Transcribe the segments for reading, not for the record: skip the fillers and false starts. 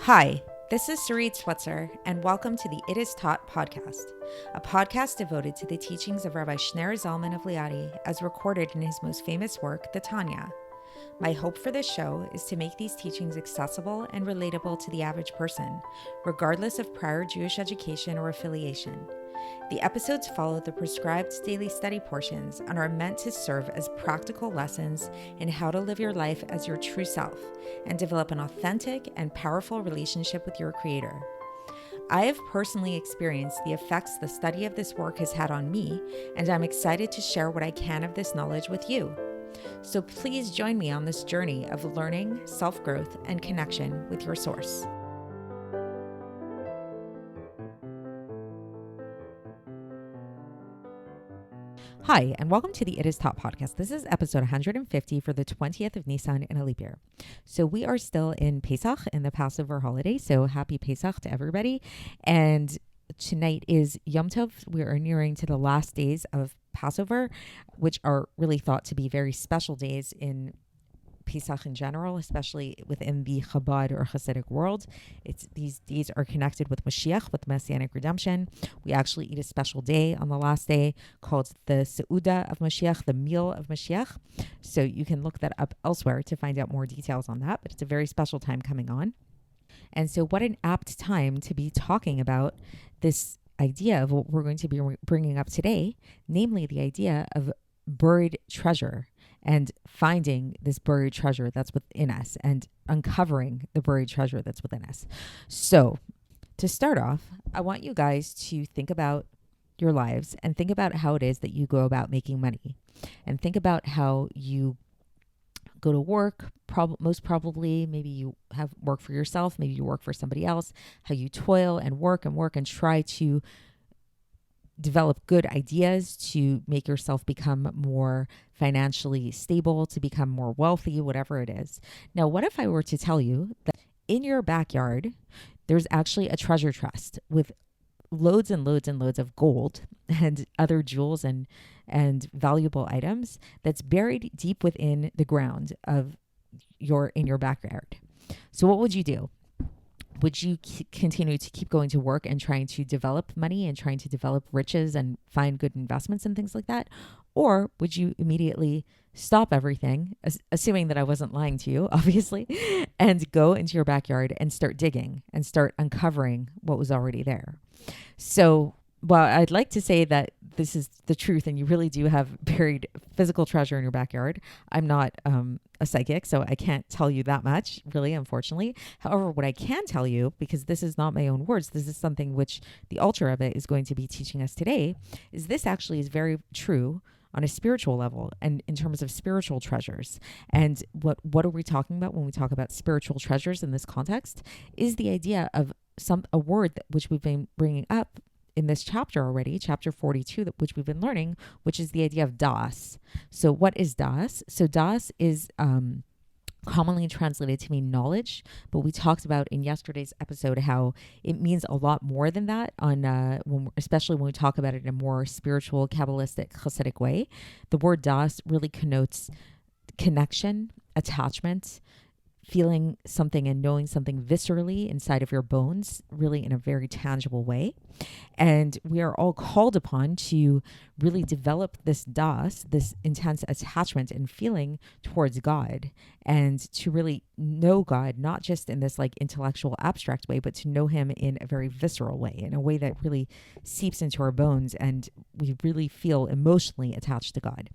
Hi, this is Sarit Switzer, and welcome to the It Is Taught podcast, a podcast devoted to the teachings of Rabbi Shneur Zalman of Liadi as recorded in his most famous work, the Tanya. My hope for this show is to make these teachings accessible and relatable to the average person, regardless of prior Jewish education or affiliation. The episodes follow the prescribed daily study portions and are meant to serve as practical lessons in how to live your life as your true self and develop an authentic and powerful relationship with your Creator. I have personally experienced the effects the study of this work has had on me, and I'm excited to share what I can of this knowledge with you. So please join me on this journey of learning, self-growth, and connection with your source. Hi, and welcome to the It Is Taught podcast. This is episode 150 for the 20th of Nissan in a leap year. So we are still in Pesach, in the Passover holiday. So happy Pesach to everybody. And tonight is Yom Tov. We are nearing to the last days of Passover, which are really thought to be very special days in Pesach in general, especially within the Chabad or Hasidic world. These days are connected with Mashiach, with Messianic redemption. We actually eat a special day on the last day called the Seuda of Mashiach, the meal of Mashiach. So you can look that up elsewhere to find out more details on that, but it's a very special time coming on. And so what an apt time to be talking about this idea of what we're going to be bringing up today, namely the idea of buried treasure and finding this buried treasure that's within us and uncovering the buried treasure that's within us. So to start off, I want you guys to think about your lives and think about how it is that you go about making money, and think about how you go to work. Most probably, maybe you have work for yourself, maybe you work for somebody else, how you toil and work and try to develop good ideas to make yourself become more financially stable, to become more wealthy, whatever it is. Now, what if I were to tell you that in your backyard, there's actually a treasure chest with loads and loads and loads of gold and other jewels and valuable items that's buried deep within the ground of your backyard? So what would you do? Would you continue to keep going to work and trying to develop money and trying to develop riches and find good investments and things like that? Or would you immediately stop everything, assuming that I wasn't lying to you, obviously, and go into your backyard and start digging and start uncovering what was already there? So, well, I'd like to say that this is the truth and you really do have buried physical treasure in your backyard. I'm not a psychic, so I can't tell you that much, really, unfortunately. However, what I can tell you, because this is not my own words, this is something which the Alter of it is going to be teaching us today, is this actually is very true on a spiritual level and in terms of spiritual treasures. And what are we talking about when we talk about spiritual treasures in this context is the idea of a word which we've been bringing up in this chapter already, chapter 42, which we've been learning, which is the idea of das. So what is das? So das is commonly translated to mean knowledge, but we talked about in yesterday's episode how it means a lot more than that, especially when we talk about it in a more spiritual, Kabbalistic, Hasidic way. The word das really connotes connection, attachment, feeling something and knowing something viscerally inside of your bones, really in a very tangible way. And we are all called upon to really develop this das, this intense attachment and feeling towards God, and to really know God, not just in this like intellectual abstract way, but to know him in a very visceral way, in a way that really seeps into our bones and we really feel emotionally attached to God.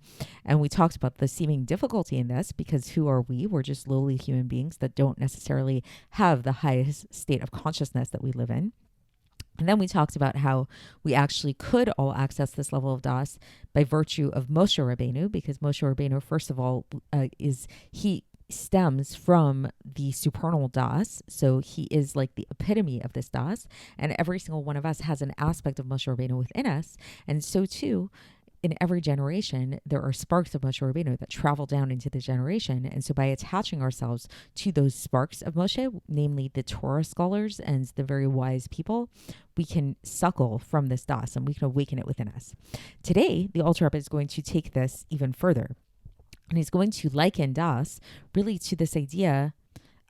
And we talked about the seeming difficulty in this because who are we? We're just lowly human beings that don't necessarily have the highest state of consciousness that we live in. And then we talked about how we actually could all access this level of das by virtue of Moshe Rabbeinu, because Moshe Rabbeinu, first of all, he stems from the supernal das. So he is like the epitome of this das. And every single one of us has an aspect of Moshe Rabbeinu within us. And so too, in every generation, there are sparks of Moshe Rabbeinu that travel down into the generation. And so by attaching ourselves to those sparks of Moshe, namely the Torah scholars and the very wise people, we can suckle from this das and we can awaken it within us. Today, the Alter Rebbe is going to take this even further. And he's going to liken das really to this idea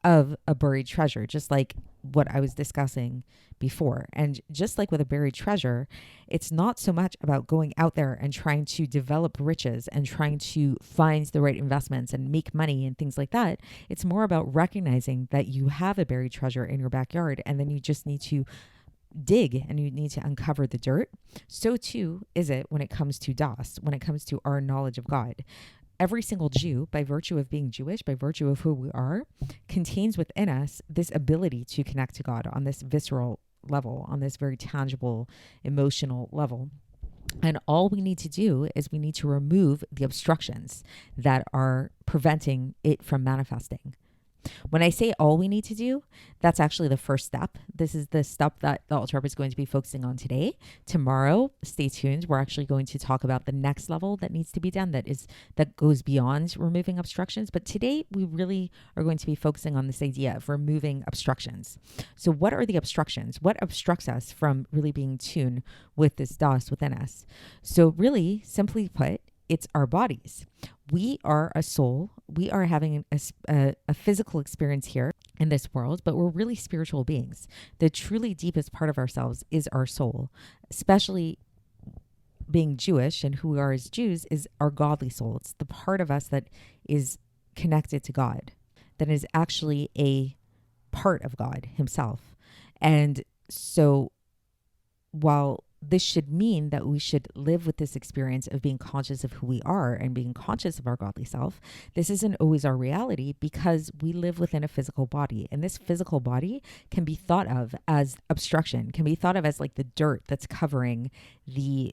of a buried treasure, just like what I was discussing before. And just like with a buried treasure, it's not so much about going out there and trying to develop riches and trying to find the right investments and make money and things like that. It's more about recognizing that you have a buried treasure in your backyard, and then you just need to dig and you need to uncover the dirt. So too is it when it comes to Das, when it comes to our knowledge of God. Every single Jew, by virtue of being Jewish, by virtue of who we are, contains within us this ability to connect to God on this visceral level, on this very tangible, emotional level. And all we need to do is we need to remove the obstructions that are preventing it from manifesting. When I say all we need to do, that's actually the first step. This is the step that the Alter Rebbe is going to be focusing on today. Tomorrow, stay tuned. We're actually going to talk about the next level that needs to be done that goes beyond removing obstructions. But today, we really are going to be focusing on this idea of removing obstructions. So what are the obstructions? What obstructs us from really being in tune with this Das within us? So really, simply put, it's our bodies. We are a soul. We are having a physical experience here in this world, but we're really spiritual beings. The truly deepest part of ourselves is our soul, especially being Jewish, and who we are as Jews is our godly soul. It's the part of us that is connected to God, that is actually a part of God himself. And so while this should mean that we should live with this experience of being conscious of who we are and being conscious of our godly self, this isn't always our reality because we live within a physical body. And this physical body can be thought of as obstruction, can be thought of as like the dirt that's covering the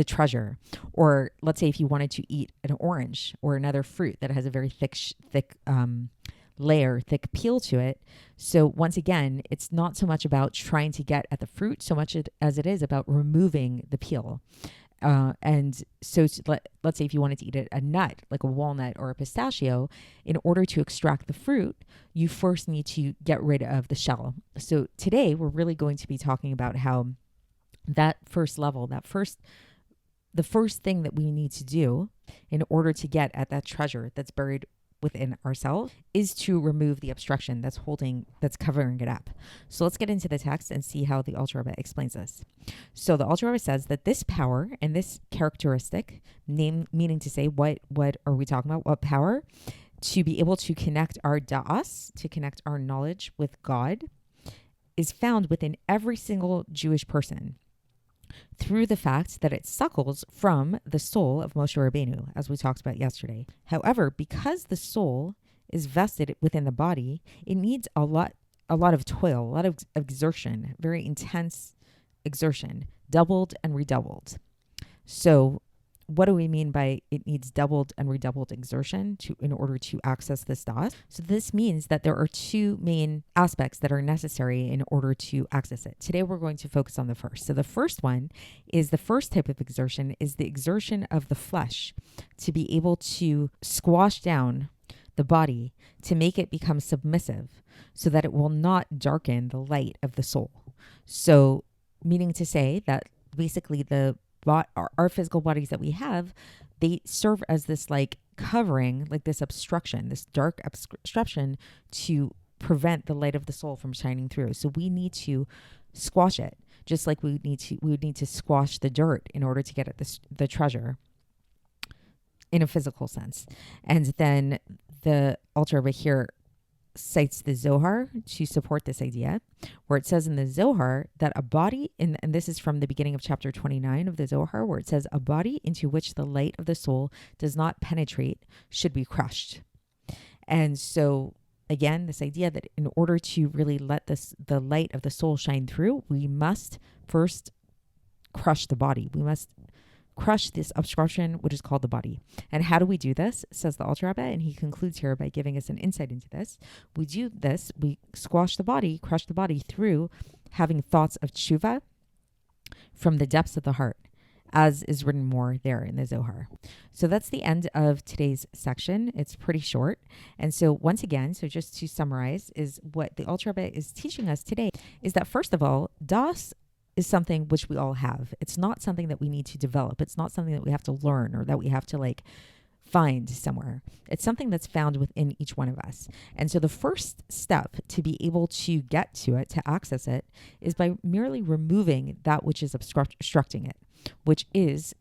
treasure. Or let's say if you wanted to eat an orange or another fruit that has a very thick thick peel to it. So once again, it's not so much about trying to get at the fruit so much as it is about removing the peel. And so let's say if you wanted to eat a nut, like a walnut or a pistachio, in order to extract the fruit, you first need to get rid of the shell. So today we're really going to be talking about how that first level, the first thing that we need to do in order to get at that treasure that's buried within ourselves is to remove the obstruction that's covering it up. So let's get into the text and see how the Alter Rebbe explains this. So the Alter Rebbe says that this power and this characteristic, meaning to say, what are we talking about? What power? To be able to connect our da'as, to connect our knowledge with God, is found within every single Jewish person, through the fact that it suckles from the soul of Moshe Rabbeinu, as we talked about yesterday. However, because the soul is vested within the body, it needs a lot of toil, a lot of exertion, very intense exertion, doubled and redoubled. So what do we mean by it needs doubled and redoubled exertion in order to access this das? So this means that there are two main aspects that are necessary in order to access it. Today we're going to focus on the first. So the first one is the first type of exertion is the exertion of the flesh to be able to squash down the body to make it become submissive so that it will not darken the light of the soul. So meaning to say that basically our physical bodies that we have, they serve as this like covering, like this obstruction, this dark obstruction to prevent the light of the soul from shining through. So we need to squash it, just like we would need to squash the dirt in order to get at the treasure in a physical sense. And then the Alter Rebbe here cites the Zohar to support this idea, where it says in the Zohar that a body, and this is from the beginning of chapter 29 of the Zohar, where it says a body into which the light of the soul does not penetrate should be crushed. And so again, this idea that in order to really let the light of the soul shine through, we must first crush the body. We must crush this obstruction, which is called the body. And how do we do this, says the Alter Rebbe, and he concludes here by giving us an insight into this. We do this, we squash the body, crush the body through having thoughts of Teshuva from the depths of the heart, as is written more there in the Zohar. So that's the end of today's section. It's pretty short. And so once again, so just to summarize, is what the Alter Rebbe is teaching us today is that first of all, Das is something which we all have. It's not something that we need to develop. It's not something that we have to learn or that we have to like find somewhere. It's something that's found within each one of us. And so the first step to be able to get to it, to access it, is by merely removing that which is obstructing it, which is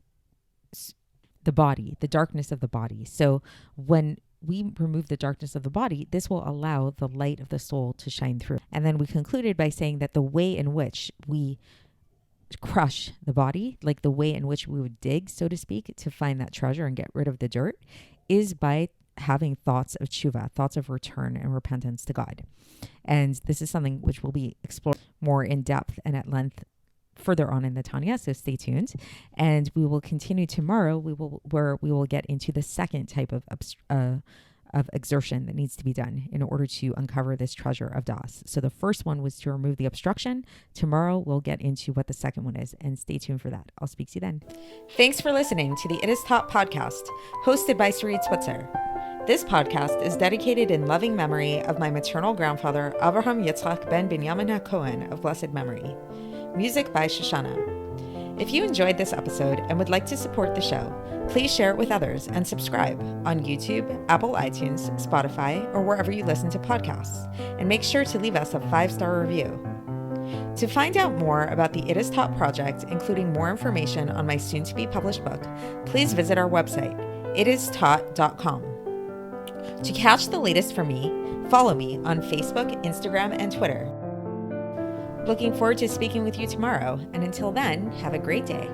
the body, the darkness of the body. So when we remove the darkness of the body, this will allow the light of the soul to shine through. And then we concluded by saying that the way in which we crush the body, like the way in which we would dig, so to speak, to find that treasure and get rid of the dirt, is by having thoughts of tshuva, thoughts of return and repentance to God. And this is something which will be explored more in depth and at length further on in the Tanya, so stay tuned. And we will continue tomorrow, where we will get into the second type of exertion that needs to be done in order to uncover this treasure of Das. So the first one was to remove the obstruction. Tomorrow we'll get into what the second one is, and stay tuned for that. I'll speak to you then. Thanks for listening to the It Is Taught podcast, hosted by Sarit Switzer. This podcast is dedicated in loving memory of my maternal grandfather, Avraham Yitzchak ben Binyamin HaKohen of blessed memory. Music by Shoshana. If you enjoyed this episode and would like to support the show, please share it with others and subscribe on YouTube, Apple iTunes, Spotify, or wherever you listen to podcasts. And make sure to leave us a 5-star review. To find out more about the It Is Taught project, including more information on my soon-to-be published book, please visit our website, itistaught.com. To catch the latest from me, follow me on Facebook, Instagram, and Twitter. Looking forward to speaking with you tomorrow, and until then, have a great day.